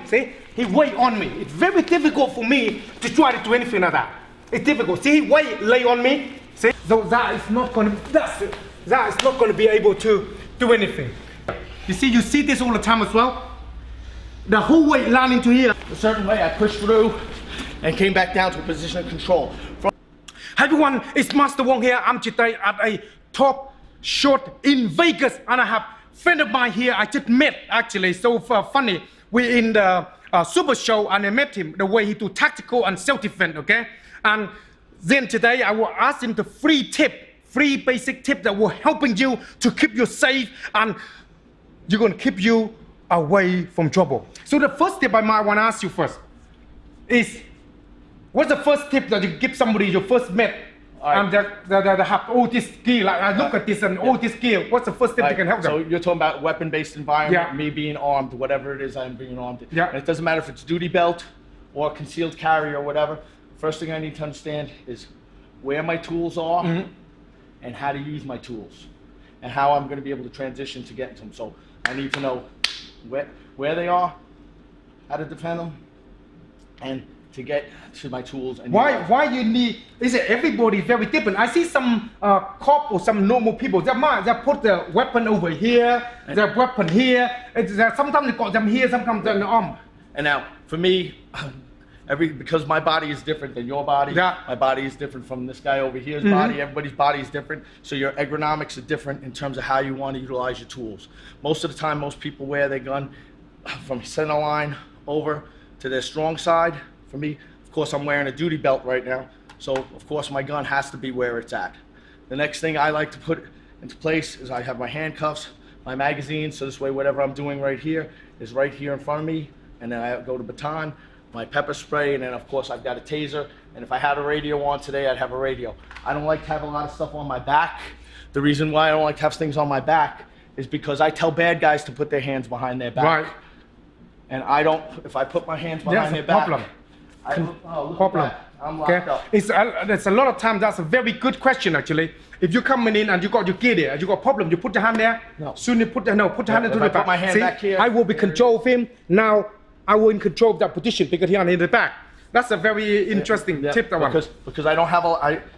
See, he weight on me. It's very difficult for me to try to do anything like that. It's difficult. See, he weight lay on me. See, so that is not going to. That is not going to be able to do anything. You see this all the time as well. The whole weight landing to here. A certain way, I pushed through and came back down to a position of control. Hi everyone, it's Master Wong here. I'm today at a top shot in Vegas, and I have a friend of mine here. I just met actually. So funny. We're in the super show, and I met him. The way he do tactical and self-defense. Okay, and then today I will ask him the three basic tip that will helping you to keep you safe, and you're gonna keep you away from trouble. So the first tip I might want to ask you first is, what's the first tip that you give somebody you first met? And they have all this skill, like I look at this and all this skill. What's the first tip you can help them? So you're talking about weapon-based environment, me being armed, whatever it is I'm being armed. Yeah. And it doesn't matter if it's duty belt or concealed carry or whatever. First thing I need to understand is where my tools are and how to use my tools and how I'm going to be able to transition to get to them. So I need to know where they are, how to defend them, and to get to my tools. And why you need? Is it everybody very different? I see some cop or some normal people. They put the weapon over here, the weapon here. Sometimes they got them here, sometimes they're in the arm. And now for me, because my body is different than your body. Yeah. My body is different from this guy over here's body. Everybody's body is different. So your ergonomics are different in terms of how you want to utilize your tools. Most of the time, most people wear their gun from center line over to their strong side. For me, of course, I'm wearing a duty belt right now. So of course my gun has to be where it's at. The next thing I like to put into place is I have my handcuffs, my magazine. So this way, whatever I'm doing right here is right here in front of me. And then I go to baton, my pepper spray, and then of course I've got a taser. And if I had a radio on today, I'd have a radio. I don't like to have a lot of stuff on my back. The reason why I don't like to have things on my back is because I tell bad guys to put their hands behind their back. Right. And I don't, if I put my hands behind their back, problem. Problem. I'm locked up. There's a lot of times. That's a very good question actually. If you're coming in and you got your gear there, and you got a problem, you put your hand there. No. Soon you put the hand into the back. Put my hand back here. I will be control of him. Now I will in control of that position because he in the back. That's a very interesting tip. That because I don't have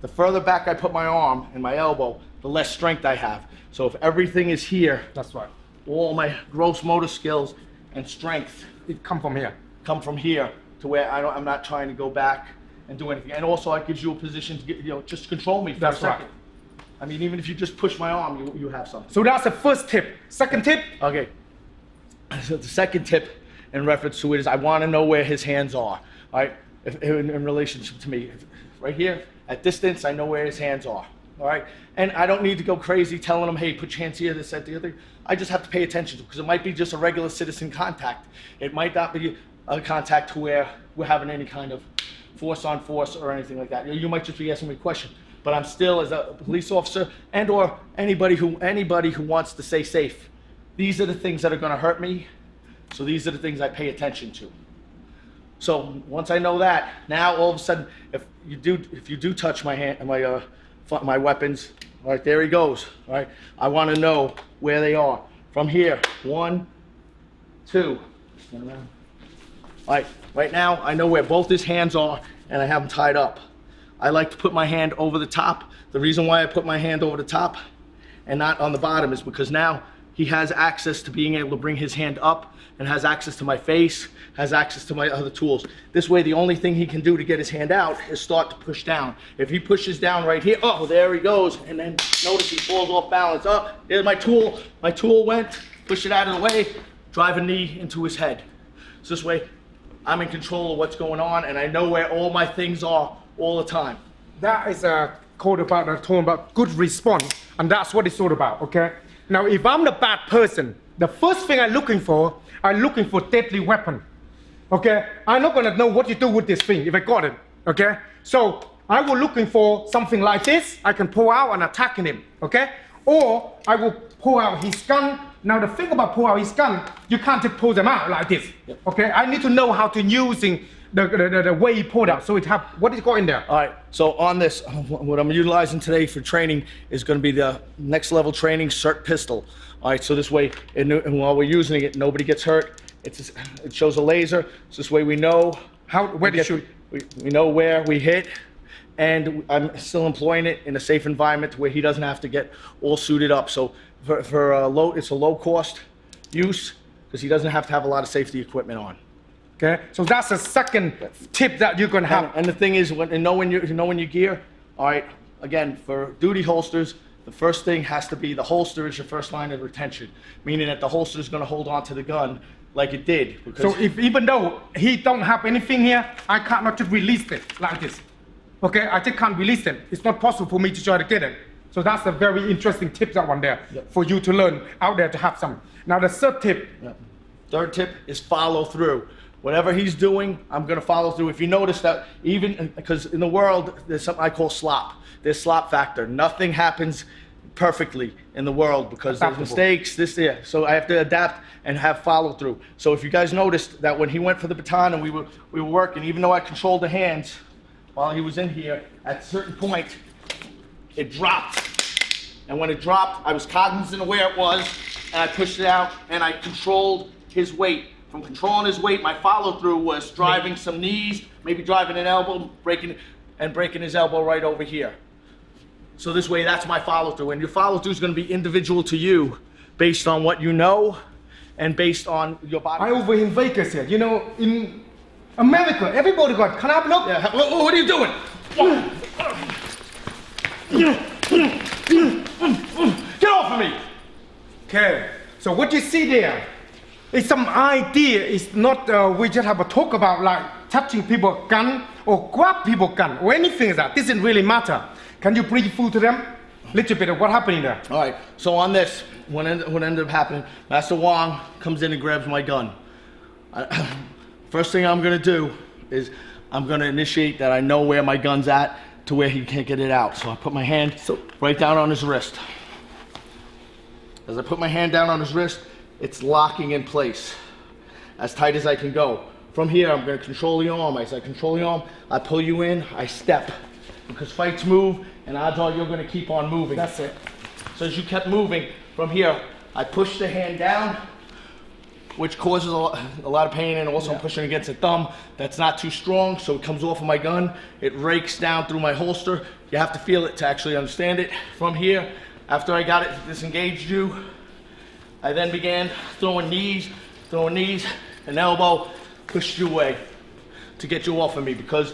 the further back I put my arm and my elbow, the less strength I have. So if everything is here, that's right. All my gross motor skills and strength come from here. Come from here to where I'm not trying to go back and do anything. And also it gives you a position to get, just control me for a second. Right. I mean, even if you just push my arm, you have something. So that's the first tip. Second tip? Okay. So the second tip in reference to it is I want to know where his hands are. All right, in relationship to me. Right here, at distance, I know where his hands are. All right, and I don't need to go crazy telling him, hey, put your hands here, this, that, the other. I just have to pay attention to it because it might be just a regular citizen contact. It might not be a contact where we're having any kind of force on force or anything like that. You might just be asking me a question, but I'm still, as a police officer and or anybody who wants to stay safe, these are the things that are going to hurt me. So these are the things I pay attention to. So once I know that, now all of a sudden, if you do touch my hand, my weapons, all right, there he goes. All right, I want to know where they are from here. 1, 2. All right, right now I know where both his hands are, and I have them tied up. I like to put my hand over the top. The reason why I put my hand over the top and not on the bottom is because now he has access to being able to bring his hand up and has access to my face, has access to my other tools. This way, the only thing he can do to get his hand out is start to push down. If he pushes down right here, oh, there he goes. And then notice he falls off balance. Oh, there's my tool. My tool went, push it out of the way, drive a knee into his head. So this way, I'm in control of what's going on and I know where all my things are all the time. That is a code about good response, and that's what it's all about, okay? Now, if I'm the bad person, the first thing I'm looking for deadly weapon, okay? I'm not gonna know what you do with this thing if I got it, okay? So I will looking for something like this. I can pull out and attacking him, okay? Or I will pull out his gun. Now the thing about pull out his gun, you can't just pull them out like this, okay? I need to know how to using the way he pulled out. So it have, what is going in there? All right, so on this, what I'm utilizing today for training is gonna be the next level training CERT pistol. All right, so this way, and while we're using it, nobody gets hurt It shows a laser. So this way we know Where did you? we know where we hit, and I'm still employing it in a safe environment where he doesn't have to get all suited up. So for it's a low cost use because he doesn't have to have a lot of safety equipment on. Okay, so that's the second tip that you're gonna have. And the thing is, knowing your gear. All right, again, for duty holsters, the first thing has to be the holster is your first line of retention, meaning that the holster is going to hold on to the gun like it did. So if even though he don't have anything here, I cannot just release it like this. Okay, I just can't release it. It's not possible for me to try to get it. So that's a very interesting tip, that one there, for you to learn out there to have some. Now the third tip. Third tip is follow through. Whatever he's doing, I'm going to follow through. If you notice that, even because in the world, there's something I call slop. There's slop factor. Nothing happens perfectly in the world because there's mistakes, So I have to adapt and have follow through. So if you guys noticed that when he went for the baton and we were working, even though I controlled the hands while he was in here, at a certain point, it dropped. And when it dropped, I was cognizant of where it was, and I pushed it out, and I controlled his weight. From controlling his weight, my follow-through was driving some knees, maybe driving an elbow, breaking his elbow right over here. So this way, that's my follow-through. And your follow-through is going to be individual to you based on what you know and based on your body. I over in Vegas here, you know, in America, everybody got, can I have a look? Yeah, what are you doing? Get off of me! Okay, so what you see there, it's some idea. It's not we just have a talk about like touching people's gun or grab people's gun or anything like that. This doesn't really matter. Can you brief to them a little bit of what happening there? All right. So on this, what ended up happening? Master Wong comes in and grabs my gun. First thing I'm gonna do is I'm gonna initiate that I know where my gun's at to where he can't get it out. So I put my hand right down on his wrist. As I put my hand down on his wrist, it's locking in place as tight as I can go. From here, I'm going to control the arm. As I control the arm, I pull you in, I step. Because fights move, and odds are you're going to keep on moving. That's it. So as you kept moving, from here, I push the hand down, which causes a lot of pain, and also I'm pushing against the thumb. That's not too strong, so it comes off of my gun. It rakes down through my holster. You have to feel it to actually understand it. From here, after I got it disengaged you, I then began throwing knees, an elbow, pushed you away to get you off of me because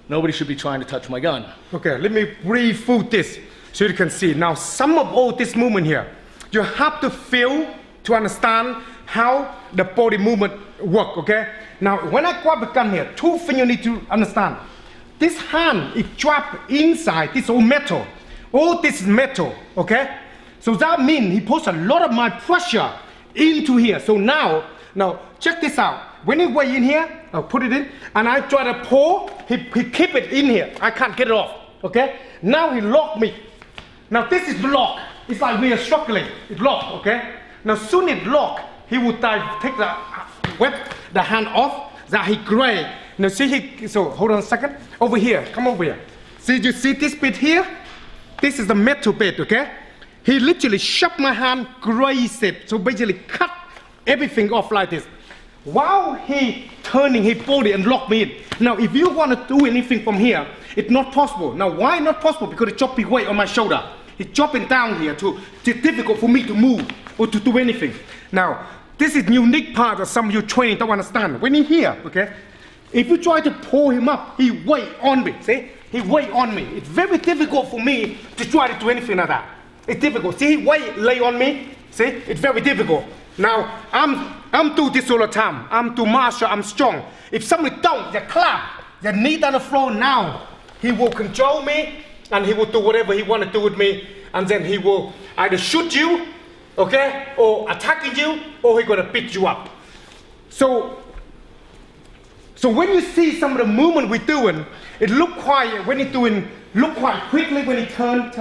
nobody should be trying to touch my gun. Okay, let me brief through this so you can see. Now, some of all this movement here, you have to feel to understand how the body movement work, okay? Now, when I grab the gun here, two things you need to understand. This hand is trapped inside this old metal. All this is metal, okay? So that means he puts a lot of my pressure into here. So now check this out. When he weigh in here, I'll put it in, and I try to pull, he keep it in here. I can't get it off, okay? Now he locked me. Now this is locked. It's like we are struggling. It's locked, okay? Now soon it locked, he would take the hand off, that he grab. Now see, so hold on a second. Over here, come over here. See, you see this bit here? This is the metal bit, okay? He literally shoved my hand, grazed it, so basically cut everything off like this. While he turning his body and locked me in. Now, if you want to do anything from here, it's not possible. Now, why not possible? Because it's dropping weight on my shoulder. It's dropping down here, it's difficult for me to move or to do anything. Now, this is unique part of some of your training don't understand. When he's here, okay, if you try to pull him up, he weight on me, see? He weight on me. It's very difficult for me to try to do anything like that. It's difficult. See, he weight lay on me. See, it's very difficult. Now, I'm do this all the time. I'm do martial, I'm strong. If somebody don't, they clap, they knee on the floor now. He will control me, and he will do whatever he want to do with me, and then he will either shoot you, okay, or attacking you, or he's gonna beat you up. So when you see some of the movement we're doing, it look quite, when he's doing, look quite quickly when he turn,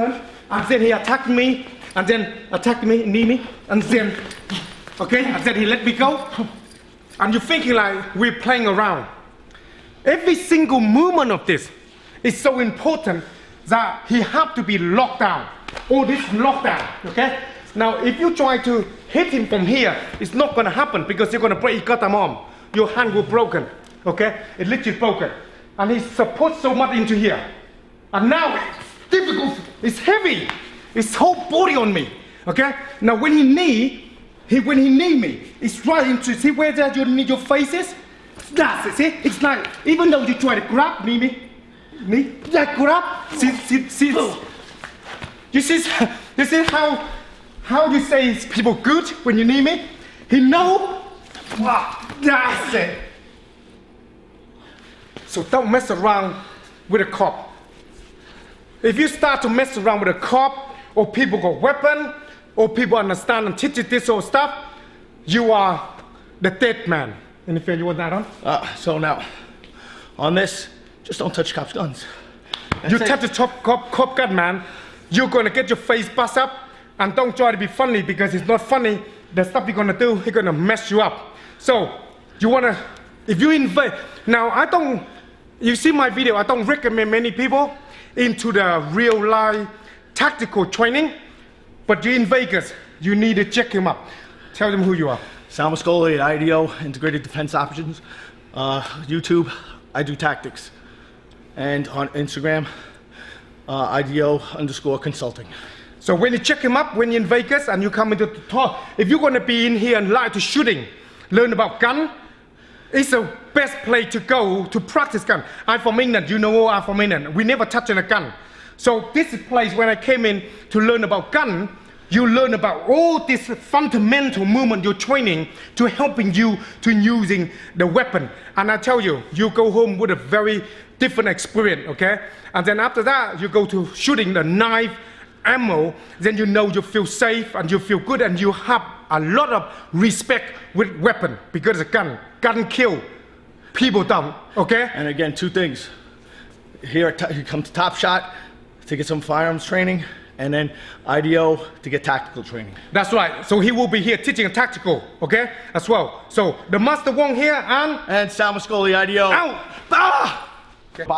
and then he attacked me, and then attacked me, knee me, and then, okay, and then he let me go. And you're thinking like we're playing around. Every single movement of this is so important that he have to be locked down. All this lockdown, okay? Now, if you try to hit him from here, it's not gonna happen because you're gonna break your arm. Your hand will broken, okay? It literally broken. And he supports so much into here. And now it's difficult, it's heavy. It's whole body on me, okay? Now when he knee me, it's right into, see where that your face is? That's it, see? It's like, even though you try to grab me, that grab, see, you see how you say people good when you knee me? He know, wow, that's it. So don't mess around with a cop. If you start to mess around with a cop, or people got weapon, or people understand and teach you this sort of stuff, you are the dead man. Anything you want that on? So now, on this, just don't touch cops' guns. You touch the cop gun, man, you're gonna get your face bust up, and don't try to be funny because it's not funny. The stuff you're gonna do, it's gonna mess you up. So, you wanna, if you invade, now you see my video, I don't recommend many people into the real life tactical training, but you're in Vegas, you need to check him up. Tell them who you are. Sal Mascoli at IDO, Integrated Defense Options. YouTube, I do tactics. And on Instagram, IDO_consulting. So when you check him up, when you're in Vegas and you come into the talk, if you're gonna be in here and like to shooting, learn about gun, it's the best place to go to practice gun. I'm from England, you know I'm from England. We never touch on a gun. So this is place when I came in to learn about gun, you learn about all this fundamental movement you're training to helping you to using the weapon. And I tell you, you go home with a very different experience, okay? And then after that, you go to shooting the knife, ammo, then you know you feel safe and you feel good and you have a lot of respect with weapon because a gun kill, people don't, okay? And again, two things. Here comes Top Shot to get some firearms training, and then IDO to get tactical training. That's right. So he will be here teaching tactical, okay, as well. So the Master Wong here and Sal Mascoli, IDO. Out.